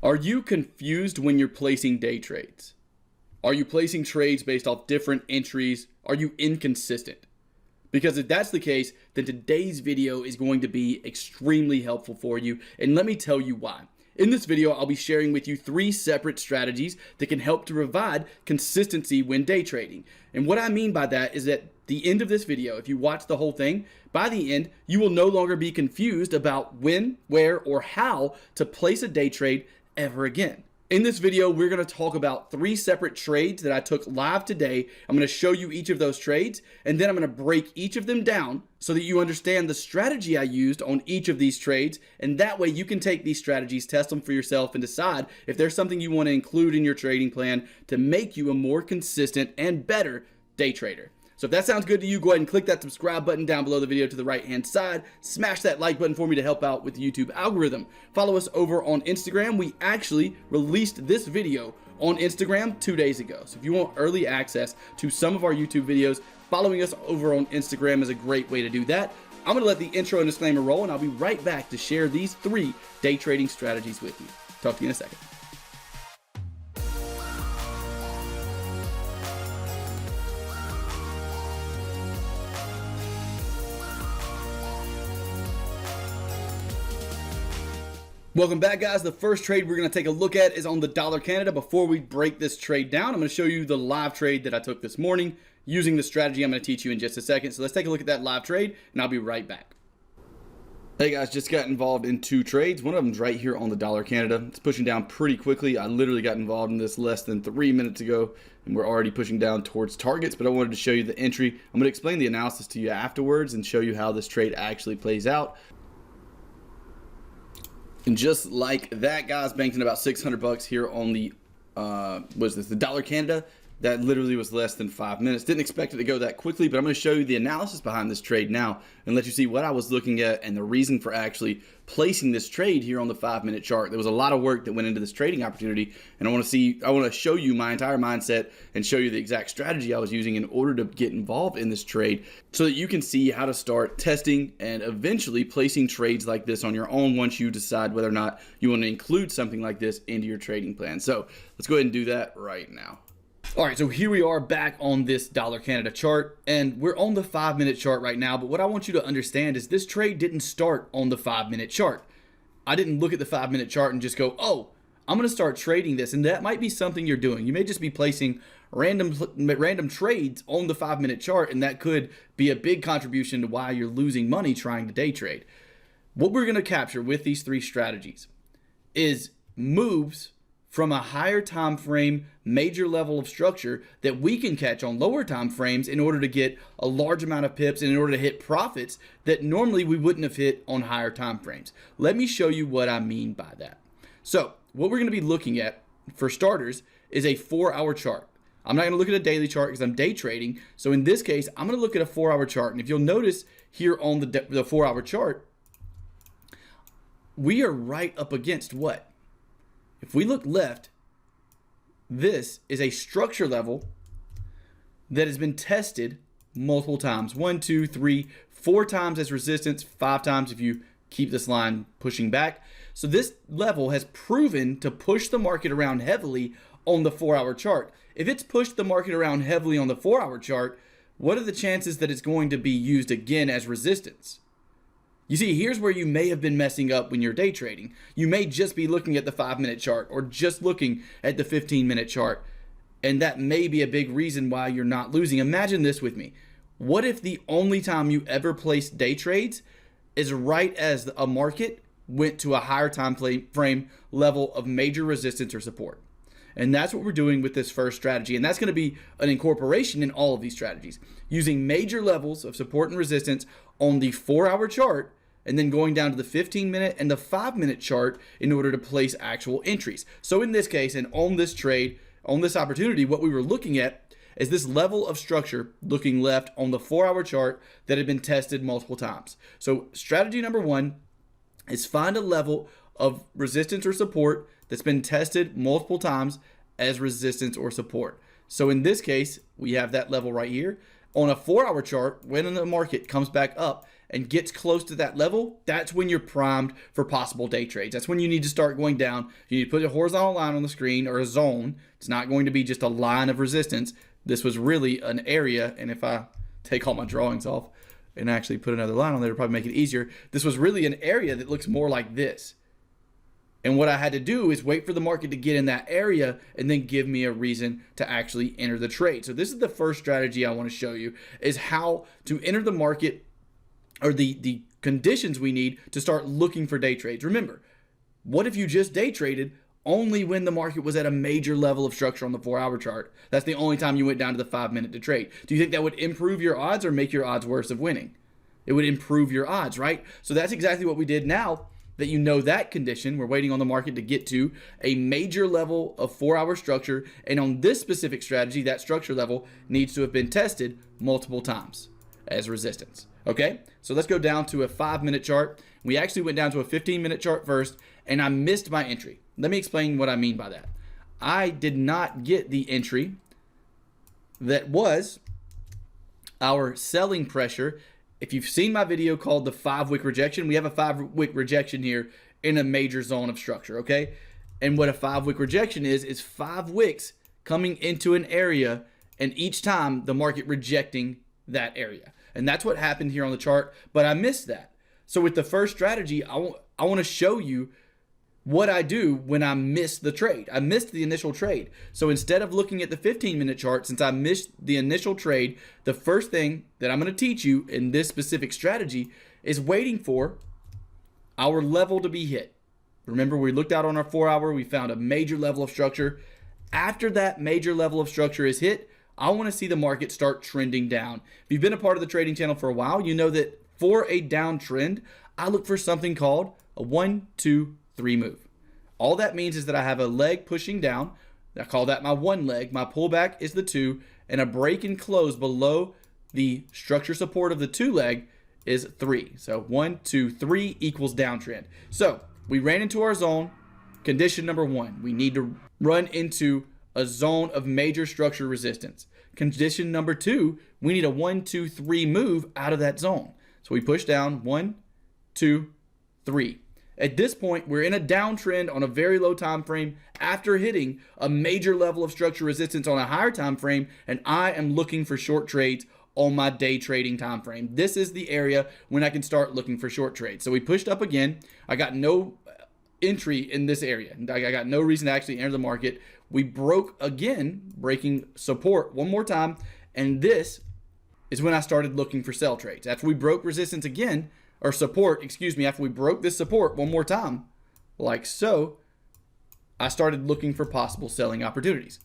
Are you confused when you're placing day trades? Are you placing trades based off different entries? Are you inconsistent? Because if that's the case, then today's video is going to be extremely helpful for you. And let me tell you why. In this video, I'll be sharing with you 3 separate strategies that can help to provide consistency when day trading. And what I mean by that is that the end of this video, if you watch the whole thing, by the end, you will no longer be confused about when, where, or how to place a day trade ever again. In this video, we're going to talk about 3 separate trades that I took live today. I'm going to show you each of those trades, and then I'm going to break each of them down so that you understand the strategy I used on each of these trades. And that way you can take these strategies, test them for yourself, and decide if there's something you want to include in your trading plan to make you a more consistent and better day trader. So if that sounds good to you, go ahead and click that subscribe button down below the video to the right-hand side. Smash that like button for me to help out with the YouTube algorithm. Follow us over on Instagram. We actually released this video on Instagram 2 days ago. So if you want early access to some of our YouTube videos, following us over on Instagram is a great way to do that. I'm going to let the intro and disclaimer roll, and I'll be right back to share these 3 day trading strategies with you. Talk to you in a second. Welcome back, guys. The first trade we're going to take a look at is on the dollar Canada. Before we break this trade down, I'm going to show you the live trade that I took this morning using the strategy I'm going to teach you in just a second. So let's take a look at that live trade, and I'll be right back. Hey guys, just got involved in 2 trades. One of them's right here on the dollar Canada. It's pushing down pretty quickly. I literally got involved in this less than 3 minutes ago, and we're already pushing down towards targets, but I wanted to show you the entry. I'm going to explain the analysis to you afterwards and show you how this trade actually plays out. And just like that, guys, banked in about 600 bucks here on the, the dollar Canada. That literally was less than 5 minutes. Didn't expect it to go that quickly, but I'm going to show you the analysis behind this trade now and let you see what I was looking at and the reason for actually placing this trade here on the 5-minute chart. There was a lot of work that went into this trading opportunity, and I want to show you my entire mindset and show you the exact strategy I was using in order to get involved in this trade so that you can see how to start testing and eventually placing trades like this on your own once you decide whether or not you want to include something like this into your trading plan. So let's go ahead and do that right now. All right, so here we are back on this dollar Canada chart, and we're on the 5-minute chart right now. But what I want you to understand is this trade didn't start on the 5-minute chart. I didn't look at the 5-minute chart and just go, oh, I'm going to start trading this. And that might be something you're doing. You may just be placing random trades on the 5-minute chart, and that could be a big contribution to why you're losing money trying to day trade. What we're going to capture with these 3 strategies is moves from a higher time frame major level of structure that we can catch on lower time frames in order to get a large amount of pips and in order to hit profits that normally we wouldn't have hit on higher time frames. Let me show you what I mean by that. So what we're going to be looking at for starters is a 4-hour chart. I'm not going to look at a daily chart because I'm day trading. So in this case, I'm going to look at a 4-hour chart. And if you'll notice here on the 4-hour chart, we are right up against what? If we look left, this is a structure level that has been tested multiple times. 1, 2, 3, 4 times as resistance, 5 times if you keep this line pushing back. So this level has proven to push the market around heavily on the 4-hour chart. If it's pushed the market around heavily on the 4-hour chart, what are the chances that it's going to be used again as resistance? You see, here's where you may have been messing up when you're day trading. You may just be looking at the 5-minute chart or just looking at the 15-minute chart. And that may be a big reason why you're not losing. Imagine this with me. What if the only time you ever place day trades is right as a market went to a higher time frame level of major resistance or support? And that's what we're doing with this first strategy. And that's going to be an incorporation in all of these strategies, using major levels of support and resistance on the 4-hour chart and then going down to the 15-minute and the 5-minute chart in order to place actual entries. So in this case, and on this trade, on this opportunity, what we were looking at is this level of structure looking left on the 4-hour chart that had been tested multiple times. So strategy number 1 is find a level of resistance or support that's been tested multiple times as resistance or support. So in this case, we have that level right here. On a 4-hour chart, when the market comes back up and gets close to that level, that's when you're primed for possible day trades. That's when you need to start going down. You need to put a horizontal line on the screen or a zone. It's not going to be just a line of resistance. This was really an area, and if I take all my drawings off and actually put another line on there to probably make it easier, this was really an area that looks more like this. And what I had to do is wait for the market to get in that area and then give me a reason to actually enter the trade. So this is the first strategy I want to show you, is how to enter the market, or the conditions we need to start looking for day trades. Remember, what if you just day traded only when the market was at a major level of structure on the 4-hour chart? That's the only time you went down to the 5-minute to trade. Do you think that would improve your odds or make your odds worse of winning? It would improve your odds, right? So that's exactly what we did. Now that you know that condition, we're waiting on the market to get to a major level of 4-hour structure. And on this specific strategy, that structure level needs to have been tested multiple times as resistance. Okay, so let's go down to a 5-minute chart. We actually went down to a 15-minute chart first, and I missed my entry. Let me explain what I mean by that. I did not get the entry that was our selling pressure. If you've seen my video called the 5-wick rejection, we have a 5-wick rejection here in a major zone of structure, okay? And what a 5-wick rejection is 5 wicks coming into an area, and each time the market rejecting that area. And that's what happened here on the chart, but I missed that. So with the first strategy, I want to show you what I do when I miss the trade. I missed the initial trade. So instead of looking at the 15-minute chart, since I missed the initial trade, the first thing that I'm going to teach you in this specific strategy is waiting for our level to be hit. Remember, we looked out on our 4-hour, we found a major level of structure. After that major level of structure is hit, I want to see the market start trending down. If you've been a part of the trading channel for a while, you know that for a downtrend, I look for something called a 1, 2, 3 move. All that means is that I have a leg pushing down. I call that my 1 leg. My pullback is the 2, and a break and close below the structure support of the 2 leg is 3. So 1, 2, 3 equals downtrend. So we ran into our zone. Condition number 1, we need to run into a zone of major structure resistance. Condition number 2, we need a 1, 2, 3 move out of that zone. So we push down 1, 2, 3. At this point, we're in a downtrend on a very low time frame after hitting a major level of structure resistance on a higher time frame, and I am looking for short trades on my day trading time frame. This is the area when I can start looking for short trades. So we pushed up again. I got no entry in this area. I got no reason to actually enter the market. We broke again, breaking support one more time, and this is when I started looking for sell trades. After we broke resistance again, or support, excuse me, after we broke this support one more time, like so, I started looking for possible selling opportunities,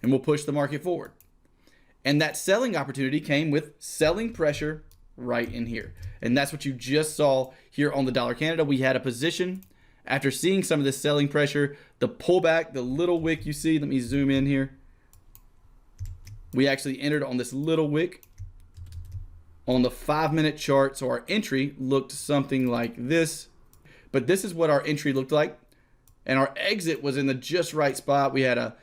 and we'll push the market forward. And that selling opportunity came with selling pressure right in here. And that's what you just saw here on the dollar Canada. We had a position after seeing some of this selling pressure, the pullback, the little wick you see, let me zoom in here. We actually entered on this little wick on the 5-minute chart. So our entry looked something like this, but this is what our entry looked like. And our exit was in the just right spot. We had a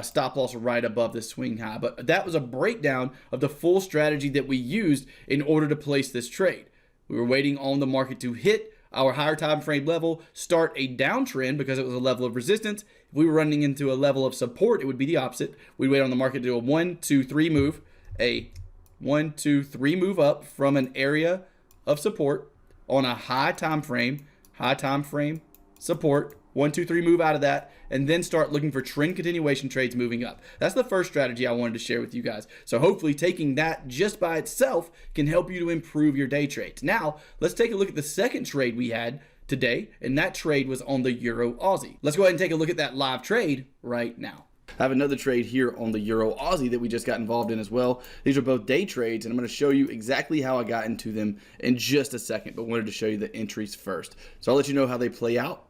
stop loss right above the swing high, but that was a breakdown of the full strategy that we used in order to place this trade. We were waiting on the market to hit our higher time frame level, start a downtrend because it was a level of resistance. If we were running into a level of support, it would be the opposite. We'd wait on the market to do a 1, 2, 3 move, a 1, 2, 3 move up from an area of support on a high time frame support, 1, 2, 3 move out of that, and then start looking for trend continuation trades moving up. That's the first strategy I wanted to share with you guys. So hopefully taking that just by itself can help you to improve your day trades. Now, let's take a look at the second trade we had today, and that trade was on the Euro Aussie. Let's go ahead and take a look at that live trade right now. I have another trade here on the Euro Aussie that we just got involved in as well. These are both day trades, and I'm going to show you exactly how I got into them in just a second, but wanted to show you the entries first. So I'll let you know how they play out.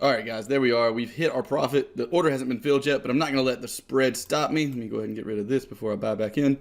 All right, guys, there we are. We've hit our profit. The order hasn't been filled yet, but I'm not going to let the spread stop me. Let me go ahead and get rid of this before I buy back in.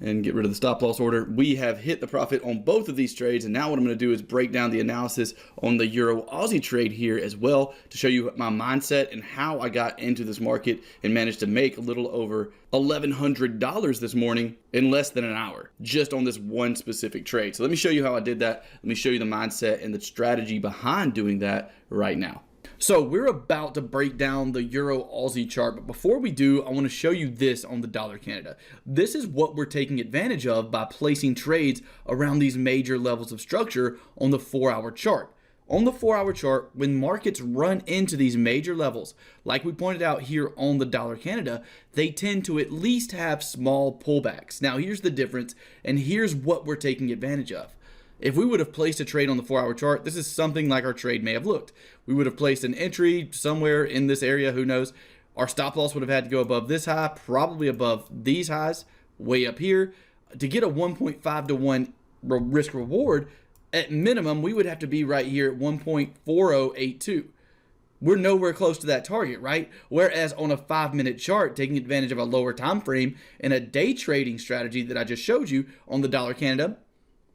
and get rid of the stop loss order. We have hit the profit on both of these trades, and now what I'm going to do is break down the analysis on the Euro Aussie trade here as well to show you my mindset and how I got into this market and managed to make a little over $1,100 this morning in less than an hour just on this one specific trade. So let me show you how I did that. Let me show you the mindset and the strategy behind doing that right now. So we're about to break down the Euro Aussie chart, but before we do, I want to show you this on the dollar Canada. This is what we're taking advantage of by placing trades around these major levels of structure on the 4-hour chart. On the 4-hour chart, when markets run into these major levels, like we pointed out here on the dollar Canada, they tend to at least have small pullbacks. Now here's the difference, and here's what we're taking advantage of. If we would have placed a trade on the 4-hour chart, this is something like our trade may have looked. We would have placed an entry somewhere in this area, who knows. Our stop loss would have had to go above this high, probably above these highs, way up here. To get a 1.5 to 1 risk reward, at minimum, we would have to be right here at 1.4082. We're nowhere close to that target, right? Whereas on a 5-minute chart, taking advantage of a lower time frame and a day trading strategy that I just showed you on the dollar Canada,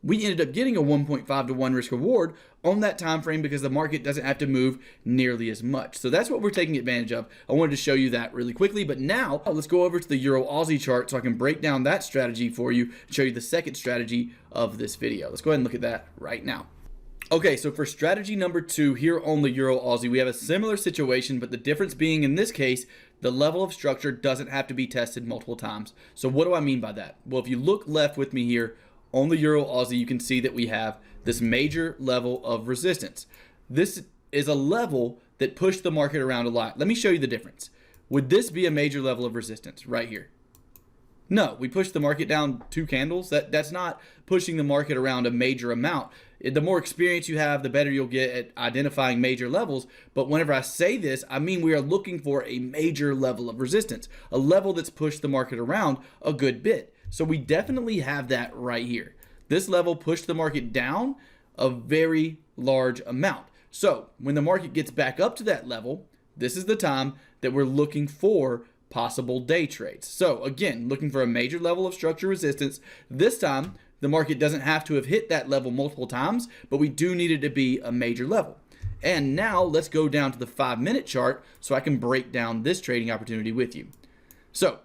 we ended up getting a 1.5 to 1 risk reward on that time frame because the market doesn't have to move nearly as much. So that's what we're taking advantage of. I wanted to show you that really quickly, but now let's go over to the Euro Aussie chart so I can break down that strategy for you and show you the second strategy of this video. Let's go ahead and look at that right now. Okay, so for strategy number 2 here on the Euro Aussie, we have a similar situation, but the difference being in this case, the level of structure doesn't have to be tested multiple times. So what do I mean by that? Well, if you look left with me here, on the Euro Aussie, you can see that we have this major level of resistance. This is a level that pushed the market around a lot. Let me show you the difference. Would this be a major level of resistance right here? No, we pushed the market down 2 candles. That's not pushing the market around a major amount. The more experience you have, the better you'll get at identifying major levels. But whenever I say this, I mean we are looking for a major level of resistance, a level that's pushed the market around a good bit. So we definitely have that right here. This level pushed the market down a very large amount. So when the market gets back up to that level, this is the time that we're looking for possible day trades. So again, looking for a major level of structure resistance. This time, the market doesn't have to have hit that level multiple times, but we do need it to be a major level. And now let's go down to the 5-minute chart so I can break down this trading opportunity with you. So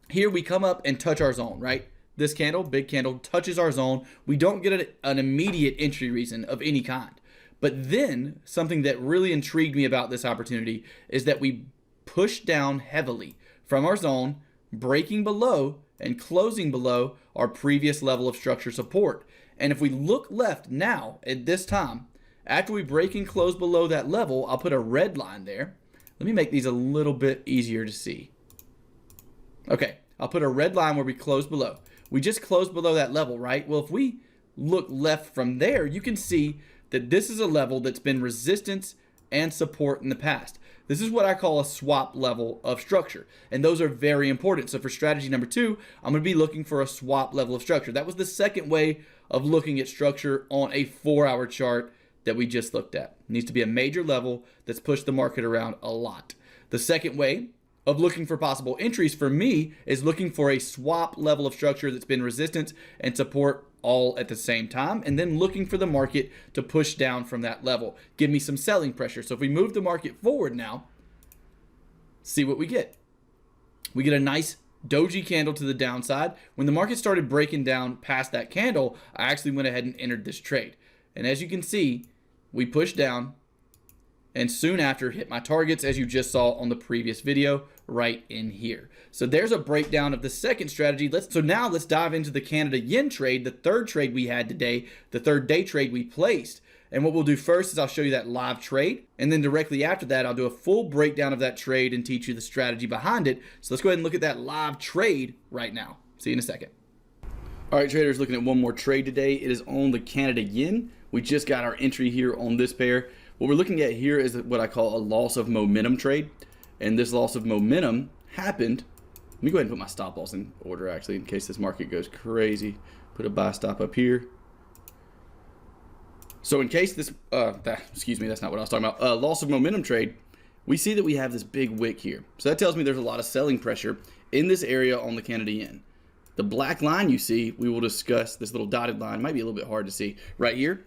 here we come up and touch our zone, right? This candle, big candle, touches our zone. We don't get an immediate entry reason of any kind. But then something that really intrigued me about this opportunity is that we pushed down heavily from our zone, breaking below and closing below our previous level of structure support. And if we look left now at this time, after we break and close below that level, I'll put a red line there. Let me make these a little bit easier to see. Okay, I'll put a red line where we close below. We just closed below that level, right? Well, if we look left from there, you can see that this is a level that's been resistance and support in the past. This is what I call a swap level of structure, and those are very important. So for strategy number 2, I'm going to be looking for a swap level of structure. That was the second way of looking at structure on a 4-hour chart that we just looked at. It needs to be a major level that's pushed the market around a lot. The second way of looking for possible entries for me is looking for a swap level of structure that's been resistance and support all at the same time, and then looking for the market to push down from that level. Give me some selling pressure. So if we move the market forward now, see what we get. We get a nice doji candle to the downside. When the market started breaking down past that candle, I actually went ahead and entered this trade. And as you can see, we pushed down and soon after hit my targets, as you just saw on the previous video right in here. So there's a breakdown of the second strategy. So now let's dive into the Canada yen trade, the third trade we had today, the third day trade we placed. And what we'll do first is I'll show you that live trade, and then directly after that I'll do a full breakdown of that trade and teach you the strategy behind it. So let's go ahead and look at that live trade right now. See you in a second. All right, traders, looking at one more trade today. It is on the Canada yen. We just got our entry here on this pair. What we're looking at here is what I call a loss of momentum trade. And this loss of momentum happened. Let me go ahead and put my stop loss in order, actually, in case this market goes crazy. Put a buy stop up here. So in case this, excuse me, that's not what I was talking about. Loss of momentum trade, we see that we have this big wick here. So that tells me there's a lot of selling pressure in this area on the Canada yen. The black line you see, we will discuss. This little dotted line might be a little bit hard to see right here.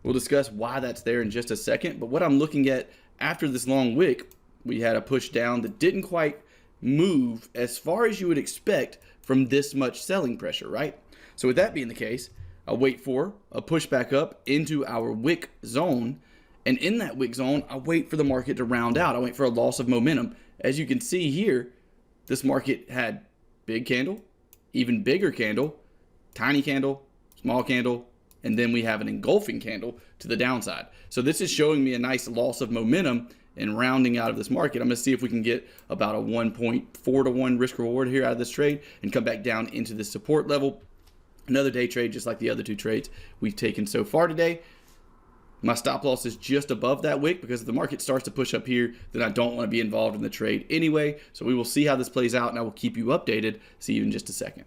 We'll discuss why that's there in just a second. But what I'm looking at after this long wick, we had a push down that didn't quite move as far as you would expect from this much selling pressure, right? So with that being the case, I'll wait for a push back up into our wick zone. And in that wick zone, I wait for the market to round out. I wait for a loss of momentum. As you can see here, this market had big candle, even bigger candle, tiny candle, small candle, and then we have an engulfing candle to the downside. So this is showing me a nice loss of momentum and rounding out of this market. I'm going to see if we can get about a 1.4 to 1 risk reward here out of this trade and come back down into this support level. Another day trade just like the other two trades we've taken so far today. My stop loss is just above that wick because if the market starts to push up here, then I don't want to be involved in the trade anyway. So we will see how this plays out and I will keep you updated. See you in just a second.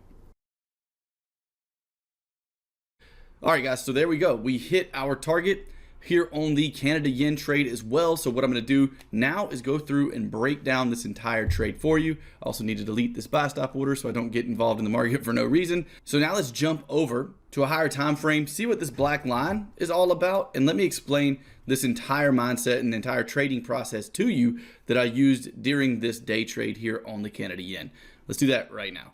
All right, guys, so there we go. We hit our target here on the Canada yen trade as well. So what I'm going to do now is go through and break down this entire trade for you. I also need to delete this buy stop order so I don't get involved in the market for no reason. So now let's jump over to a higher time frame, see what this black line is all about, and let me explain this entire mindset and entire trading process to you that I used during this day trade here on the Canada yen. Let's do that right now.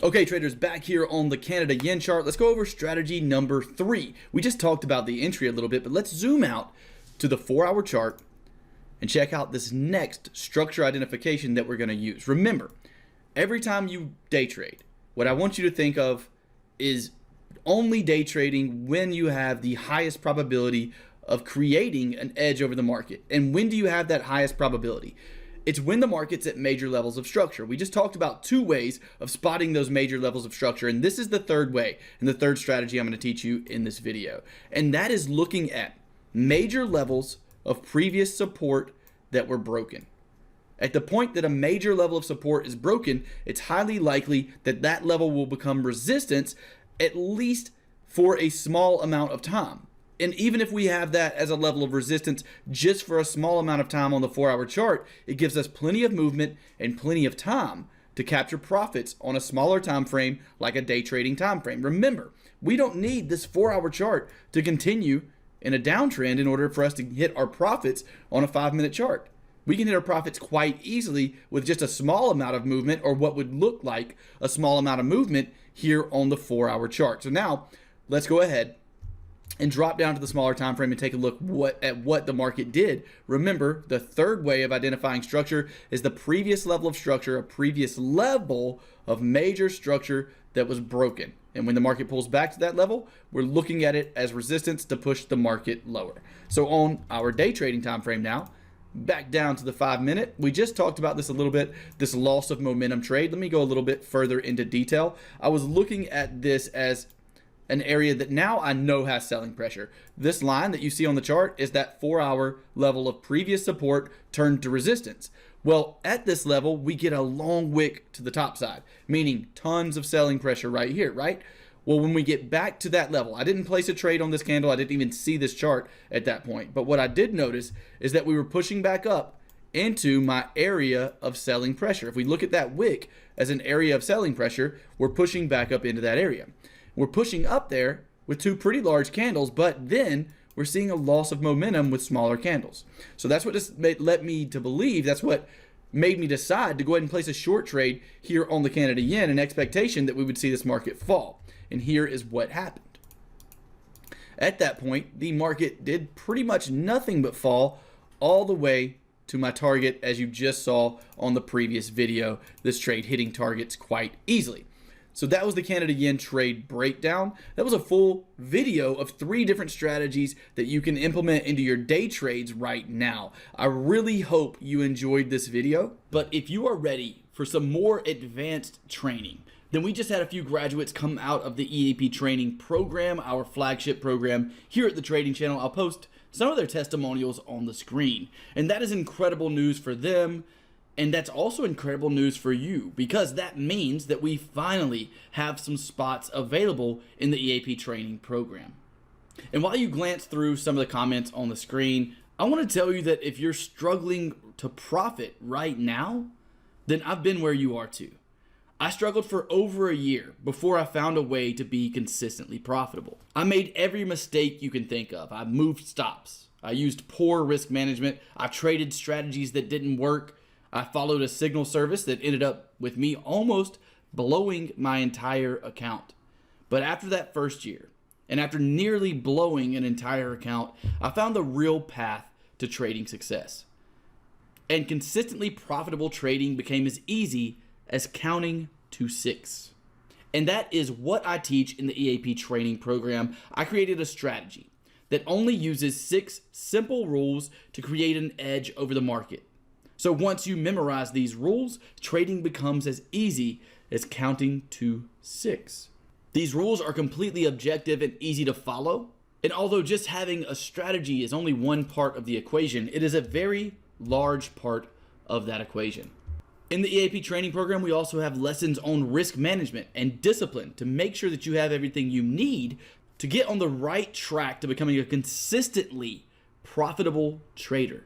Okay, traders, back here on the Canada yen chart, let's go over strategy number 3. We just talked about the entry a little bit, but let's zoom out to the 4-hour chart and check out this next structure identification that we're going to use. Remember, every time you day trade, what I want you to think of is only day trading when you have the highest probability of creating an edge over the market. And when do you have that highest probability? It's when the market's at major levels of structure. We just talked about 2 ways of spotting those major levels of structure, and this is the third way and the third strategy I'm going to teach you in this video. And that is looking at major levels of previous support that were broken. At the point that a major level of support is broken, it's highly likely that that level will become resistance at least for a small amount of time. And even if we have that as a level of resistance just for a small amount of time on the 4-hour chart, it gives us plenty of movement and plenty of time to capture profits on a smaller time frame like a day trading time frame. Remember, we don't need this 4-hour chart to continue in a downtrend in order for us to hit our profits on a 5-minute chart. We can hit our profits quite easily with just a small amount of movement, or what would look like a small amount of movement here on the 4-hour chart. So now let's go ahead and drop down to the smaller time frame and take a look at what the market did. Remember, the third way of identifying structure is the previous level of structure, a previous level of major structure that was broken. And when the market pulls back to that level, we're looking at it as resistance to push the market lower. So on our day trading time frame now, back down to the 5-minute, we just talked about this a little bit, this loss of momentum trade. Let me go a little bit further into detail. I was looking at this as an area that now I know has selling pressure. This line that you see on the chart is that 4-hour level of previous support turned to resistance. Well, at this level, we get a long wick to the top side, meaning tons of selling pressure right here, right? Well, when we get back to that level, I didn't place a trade on this candle. I didn't even see this chart at that point. But what I did notice is that we were pushing back up into my area of selling pressure. If we look at that wick as an area of selling pressure, we're pushing back up into that area. We're pushing up there with 2 pretty large candles, but then we're seeing a loss of momentum with smaller candles. So that's what this led me to believe. That's what made me decide to go ahead and place a short trade here on the Canada yen in expectation that we would see this market fall. And here is what happened. At that point, the market did pretty much nothing but fall all the way to my target, as you just saw on the previous video, this trade hitting targets quite easily. So that was the Canada yen trade breakdown. That was a full video of 3 different strategies that you can implement into your day trades right now. I really hope you enjoyed this video. But if you are ready for some more advanced training, then we just had a few graduates come out of the EAP Training Program, our flagship program here at the Trading Channel. I'll post some of their testimonials on the screen. And that is incredible news for them. And that's also incredible news for you, because that means that we finally have some spots available in the EAP training program. And while you glance through some of the comments on the screen, I want to tell you that if you're struggling to profit right now, then I've been where you are too. I struggled for over a year before I found a way to be consistently profitable. I made every mistake you can think of. I moved stops. I used poor risk management. I traded strategies that didn't work. I followed a signal service that ended up with me almost blowing my entire account. But after that first year, and after nearly blowing an entire account, I found the real path to trading success. And consistently profitable trading became as easy as counting to 6. And that is what I teach in the EAP training program. I created a strategy that only uses 6 simple rules to create an edge over the market. So once you memorize these rules, trading becomes as easy as counting to 6. These rules are completely objective and easy to follow. And although just having a strategy is only one part of the equation, it is a very large part of that equation. In the EAP training program, we also have lessons on risk management and discipline to make sure that you have everything you need to get on the right track to becoming a consistently profitable trader.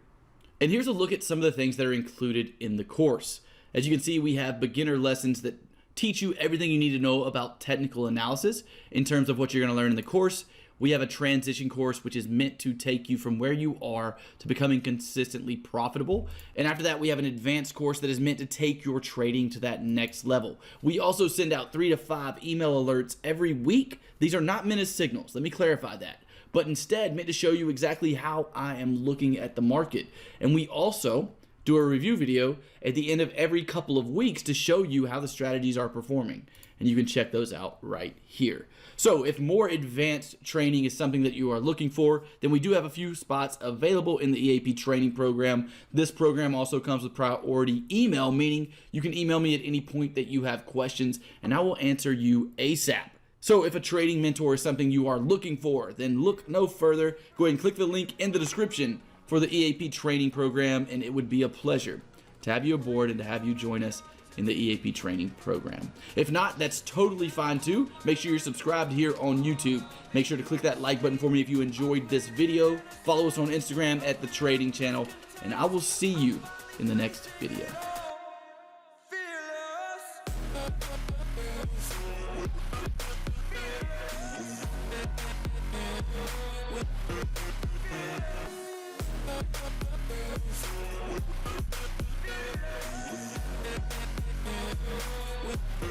And here's a look at some of the things that are included in the course. As you can see, we have beginner lessons that teach you everything you need to know about technical analysis in terms of what you're going to learn in the course. We have a transition course, which is meant to take you from where you are to becoming consistently profitable. And after that, we have an advanced course that is meant to take your trading to that next level. We also send out 3 to 5 email alerts every week. These are not meant as signals. Let me clarify that. But instead meant to show you exactly how I am looking at the market. And we also do a review video at the end of every couple of weeks to show you how the strategies are performing. And you can check those out right here. So if more advanced training is something that you are looking for, then we do have a few spots available in the EAP training program. This program also comes with priority email, meaning you can email me at any point that you have questions and I will answer you ASAP. So if a trading mentor is something you are looking for, then look no further. Go ahead and click the link in the description for the EAP training program, and it would be a pleasure to have you aboard and to have you join us in the EAP training program. If not, that's totally fine too. Make sure you're subscribed here on YouTube. Make sure to click that like button for me if you enjoyed this video. Follow us on Instagram at The Trading Channel, and I will see you in the next video. With